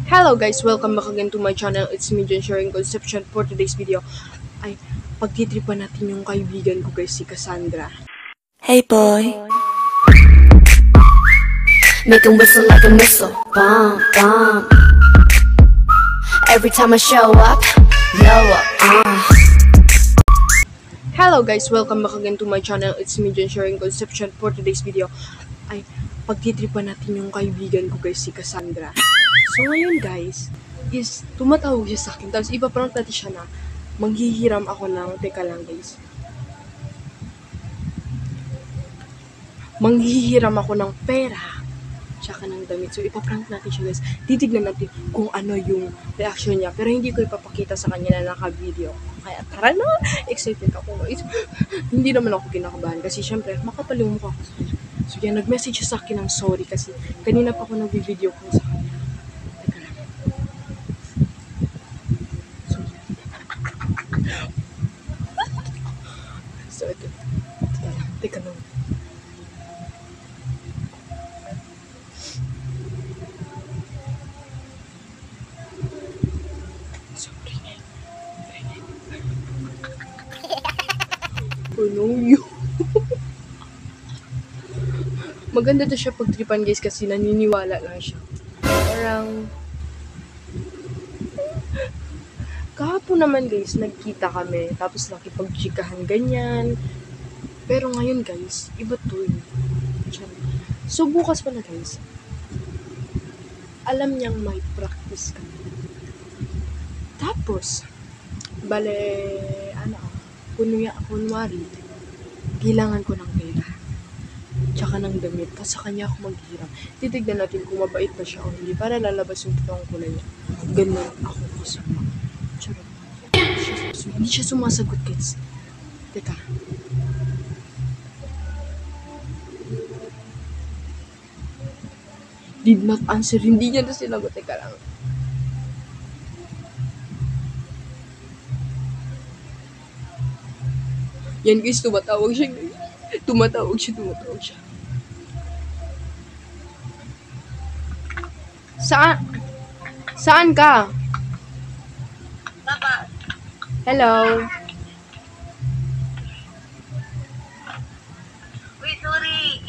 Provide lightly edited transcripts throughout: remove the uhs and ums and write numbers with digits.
Hello guys, welcome back again to my channel. It's me, Jen, sharing conception for today's video. Ay, pagtitripan natin yung kaibigan ko guys, si Cassandra. Hey boy, make him whistle like a missile, bomb, bomb. Every time I show up, blow up, Hello guys, welcome back again to my channel. It's me, Jen, sharing conception for today's video. Ay, pagtitripan natin yung kaibigan ko guys, si Cassandra. So ngayon guys, is tumatawag siya sa akin. Tapos ipaprank natin siya na manghihiram ako ng, teka lang guys. Manghihiram ako ng pera, tsaka ng damit. So ipaprank natin siya guys. Titignan natin kung ano yung reaction niya. Pero hindi ko ipapakita sa kanya na naka-video. Kaya tara na, excited ako guys. Hindi naman ako kinakabahan kasi syempre makapal yung mukha ko sa kanya. So yan, nag-message siya sa akin ng sorry kasi kanina pa ako nag-video ko sa kanya. So, ito. Teka lang. So, ringin. Oh no, you. Maganda to siya pagtripan guys kasi naniniwala lang siya. Parang kahapon naman guys, nagkita kami, tapos nakipag-chikahan ganyan. Pero ngayon guys, iba to eh. So bukas pala guys, alam niyang may practice kami. Tapos, kunwari, kailangan ko ng pera. Tsaka ng damit, tapos sa kanya ako maghiram. Titignan natin kung mabait ba siya o hindi, para lalabas yung totoong kulay niya. Ganun ako kasama. So, hindi siya sumasagot guys. Teka. Did not answer. Hindi niya na sinagot. Teka lang. Yan guys, tumatawag siya. Tumatawag siya. Saan ka? Papa. Hello? Wait, sorry.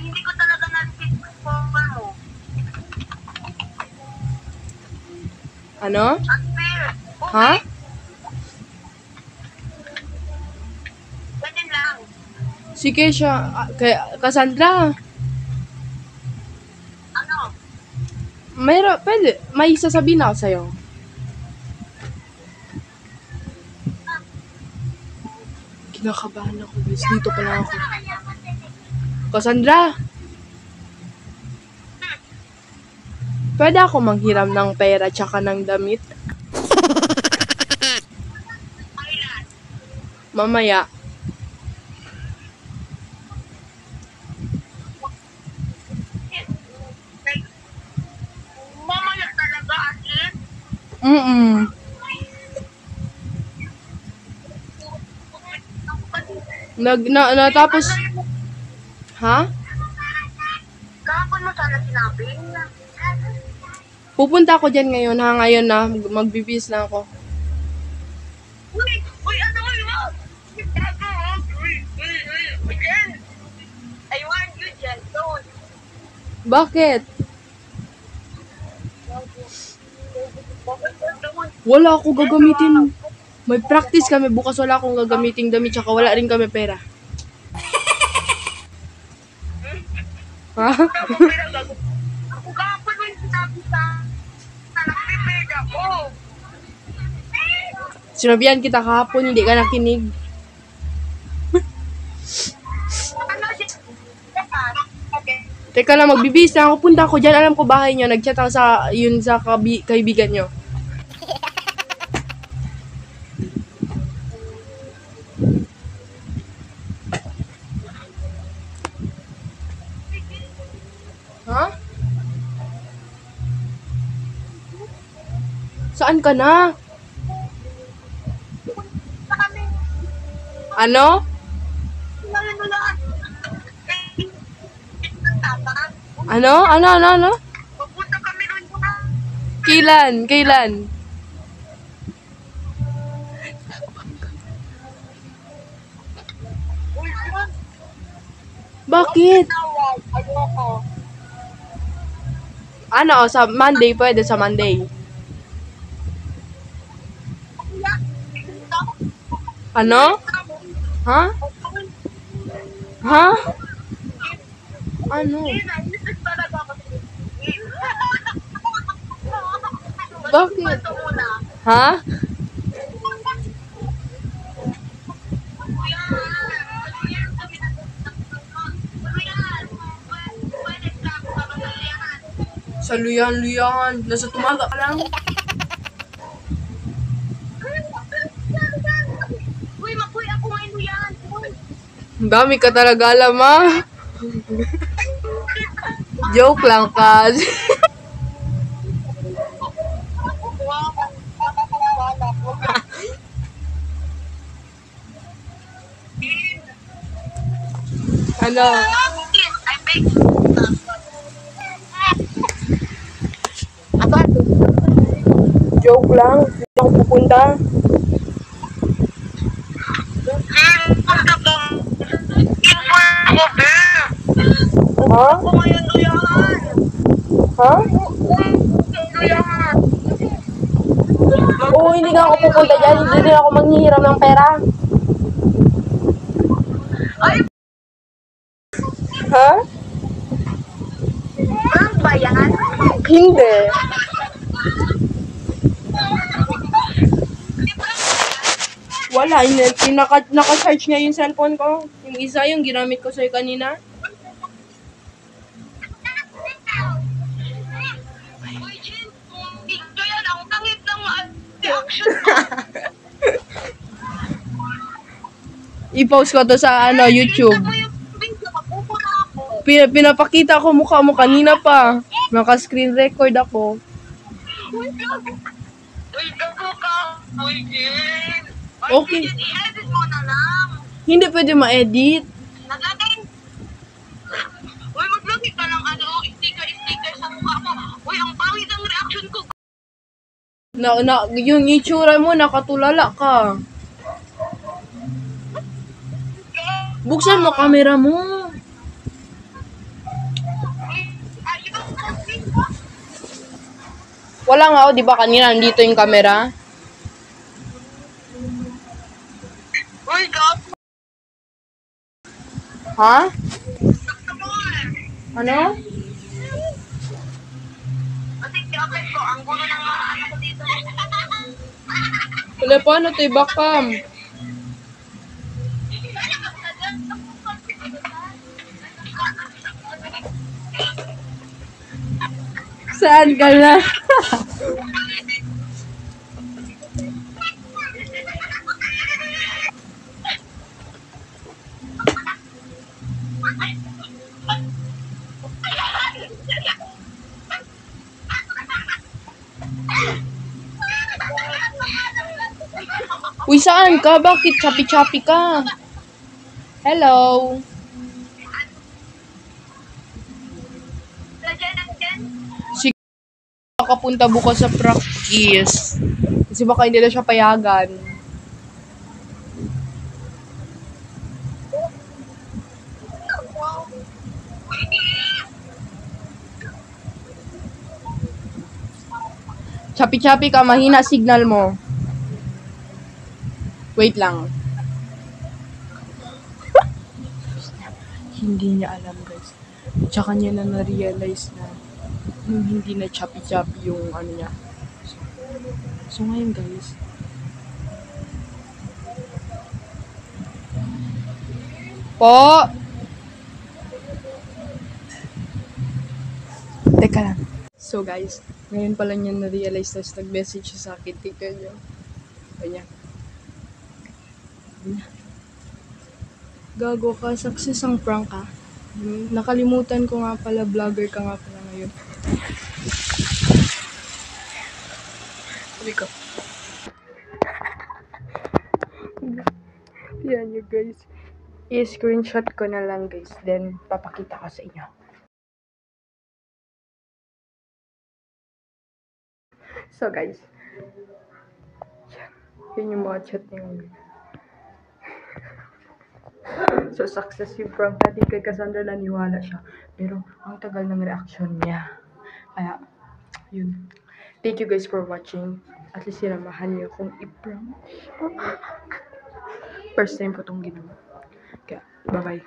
Hindi ko talaga na-receive yung call mo. Ano? Unfair. Okay. Ha? Ganyan lang. Sige siya. Cassandra. Ano? Pwede. May sasabihin ako sa'yo. Kinakabahan ako guys. Dito pa lang ako. Cassandra. Pwede ako manghiram ng pera tsaka ng damit? Mamaya. Mamaya talaga, asin? Natapos. Ha? Kahapon mo sana sinabi. Pupunta ako dyan ngayon ha. Ngayon na. Magbibis na ako. Uy, ano yun? Again. I want you, Jen. Don't. Bakit? Wala ako gagamitin. May practice kami. Bukas wala akong gagamiting damit. Tsaka wala rin kami pera. Ha? Ako kahapon mo yung sinabi sa nag-prepared ako. Sinabihan kita kahapon. Hindi ka nakinig. Ano siya? Okay. Teka lang, magbibis na ako. Punta ako dyan. Alam ko bahay nyo. Nag-chat ako sa kaibigan nyo. Ha? Saan ka na? Ano? Wala. Ano? Pupunta kami nun ha. Kailan? Uy, yun. Bakit? Tawag. Ayoko. Sa Monday, pwede sa Monday. Kuya, ito. Ano? Ha? Ha? Ano? Nainis talaga ako. Bakit? Ito muna. Ha? Sa luyan. Nasa tumaga ka lang. Uy, makuy ako ngayon yan. Uy. Ang dami ka talaga alam, ha? Joke lang, Kaz. Ano? I beg. Joke lang. Hindi ako pupunta. Punta ko. Inform ko, be. Ha? Ako ngayon luyan. Ha? Luyan. Oo, hindi nga ako pupunta dyan. Hindi din ako manghihiram ng pera. Ay, Ha? prank ba yan? Hindi. Wala. Naka-charge nga yung cellphone ko. Yung isa, yung ginamit ko sa'yo kanina. Uy, Jin. Ito yan. Ang tangit ng reaction ko. I-post ko to sa YouTube. Tingnan mo yung video. Mapupuna ako. Pinapakita ko mukha mo kanina pa. Naka-screen record ako. Uy, gago. Uy, gago ka. Uy, Jin. Okay. Jin, i-edit mo na lang. Hindi pwede ma-edit. Naglagay. Uy, maglagay ka ng sticker sa mukha mo. Uy, ang pangit ang reaction ko. Yung itsura mo, nakatulala ka. Buksan mo camera mo. Wala nga, di ba kanina nandito yung camera? Uy, gago. Ha? Ano? Kasi kinapit ko, ang gulo ng mga ano ko dito. Wala paano tayo bakam? Saan ka na? Uy, saan ka? Bakit chapi-chapi ka? Hello? Sige, makapunta bukas sa practice. Kasi baka hindi na siya payagan. Chapi-chapi ka, mahina signal mo. Wait lang. Hindi niya alam, guys. Tsaka niya na na-realize na hindi na chapi-chapi yung ano niya. So ngayon, guys. Po! Teka lang. So guys, ngayon pala niya na-realize, tapos nag-message siya sa akin. Tignan niyo. Ganyan. Gago ka, success ang prank ka. Nakalimutan ko nga pala, vlogger ka nga pala ngayon. Sabi ko. Yan you guys. I-screenshot ko na lang guys, then papakita ko sa inyo. So guys, yun yung mga chat niya ngayon. So success yung prank natin kay Cassandra, naniwala siya. Pero ang tagal ng reaction niya. Kaya, yun. Thank you guys for watching. At least sinamahan niyo kung i-prank siya. First time ko tong ginawa. Kaya, bye-bye.